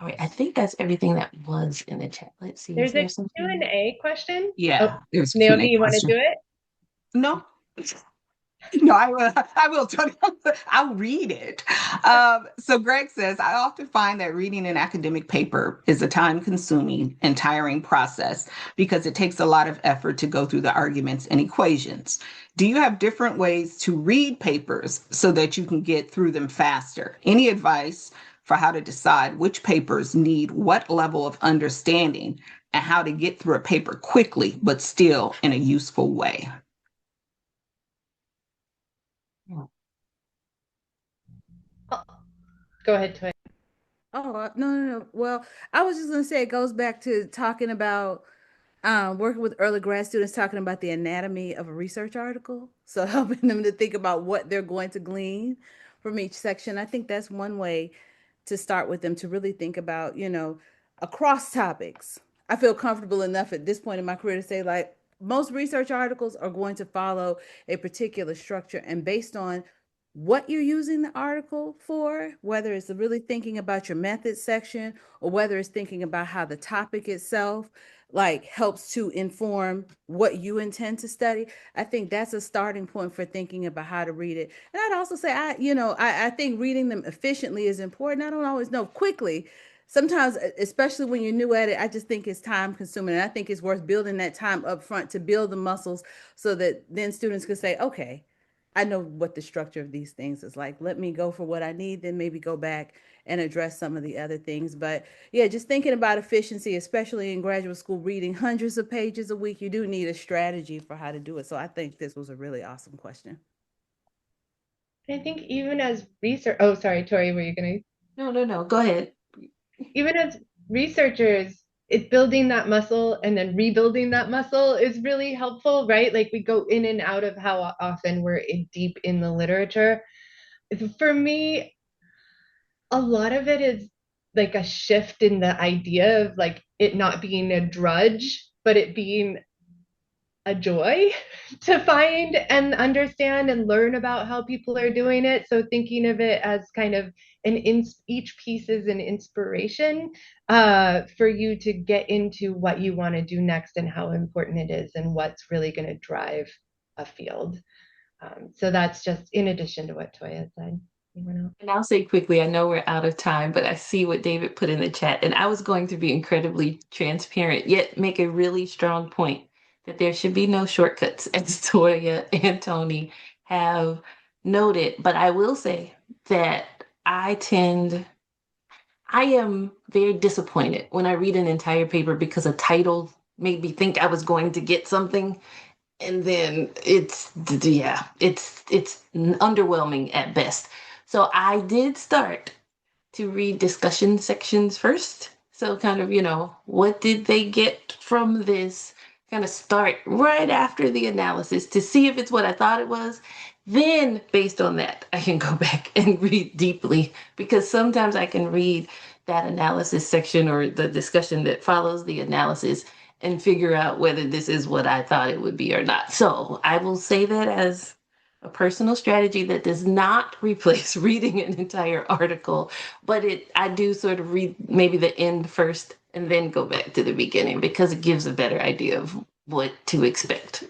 All right, I think that's everything that was in the chat. Let's see. There's Is there a something? Q&A question. Yeah, Oh, it was a Naomi, Q&A you want to question. do it? No. No, I will. I will, Tony. I'll read it. So Greg says, I often find that reading an academic paper is a time-consuming and tiring process because it takes a lot of effort to go through the arguments and equations. Do you have different ways to read papers so that you can get through them faster? Any advice for how to decide which papers need what level of understanding and how to get through a paper quickly, but still in a useful way? Oh, go ahead, Toy. Oh, no. Well, I was just gonna say it goes back to talking about working with early grad students, talking about the anatomy of a research article. So helping them to think about what they're going to glean from each section. I think that's one way to start with them to really think about, across topics. I feel comfortable enough at this point in my career to say, like, most research articles are going to follow a particular structure, and based on what you're using the article for, whether it's really thinking about your method section or whether it's thinking about how the topic itself like helps to inform what you intend to study. I think that's a starting point for thinking about how to read it. And I'd also say I think reading them efficiently is important. I don't always know quickly. Sometimes, especially when you're new at it, I just think it's time consuming. And I think it's worth building that time up front to build the muscles so that then students can say, okay, I know what the structure of these things is like. Let me go for what I need, then maybe go back and address some of the other things. But yeah, just thinking about efficiency, especially in graduate school, reading hundreds of pages a week, you do need a strategy for how to do it. So I think this was a really awesome question. I think even as research, oh, sorry, Tori, were you going No. Go ahead. to, even as researchers, it's building that muscle and then rebuilding that muscle is really helpful, right? Like we go in and out of how often we're deep in the literature. For me, a lot of it is like a shift in the idea of like it not being a drudge, but it being a joy to find and understand and learn about how people are doing it. So thinking of it as kind of each piece is an inspiration for you to get into what you want to do next and how important it is and what's really going to drive a field. So that's just in addition to what Toya said. And I'll say quickly, I know we're out of time, but I see what David put in the chat. And I was going to be incredibly transparent, yet make a really strong point that there should be no shortcuts, as Toya and Tony have noted. But I will say that I am very disappointed when I read an entire paper because a title made me think I was going to get something, and then it's underwhelming at best. So I did start to read discussion sections first. So, kind of, what did they get from this? Kind of start right after the analysis to see if it's what I thought it was. Then, based on that, I can go back and read deeply, because sometimes I can read that analysis section or the discussion that follows the analysis and figure out whether this is what I thought it would be or not. So, I will say that as a personal strategy that does not replace reading an entire article, but I do sort of read maybe the end first and then go back to the beginning, because it gives a better idea of what to expect.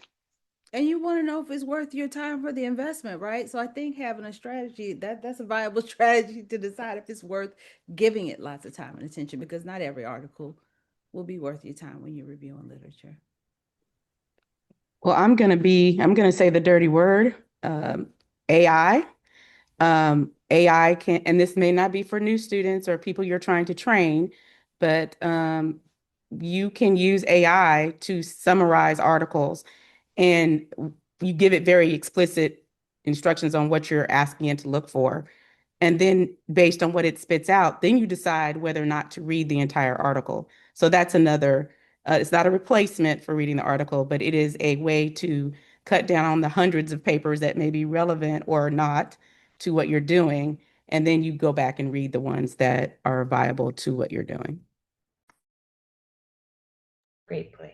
And you want to know if it's worth your time for the investment, right? So I think having a strategy, that's a viable strategy to decide if it's worth giving it lots of time and attention, because not every article will be worth your time when you're reviewing literature. Well, I'm going to say the dirty word, AI. AI can, and this may not be for new students or people you're trying to train, but you can use AI to summarize articles, and you give it very explicit instructions on what you're asking it to look for. And then based on what it spits out, then you decide whether or not to read the entire article. So that's another, it's not a replacement for reading the article, but it is a way to cut down on the hundreds of papers that may be relevant or not to what you're doing. And then you go back and read the ones that are viable to what you're doing. Great point.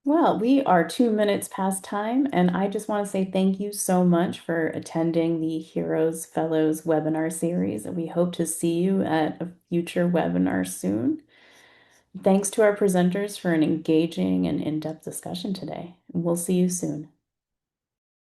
Well, we are 2 minutes past time, and I just want to say thank you so much for attending the Heroes Fellows webinar series. We hope to see you at a future webinar soon. Thanks to our presenters for an engaging and in-depth discussion today. We'll see you soon.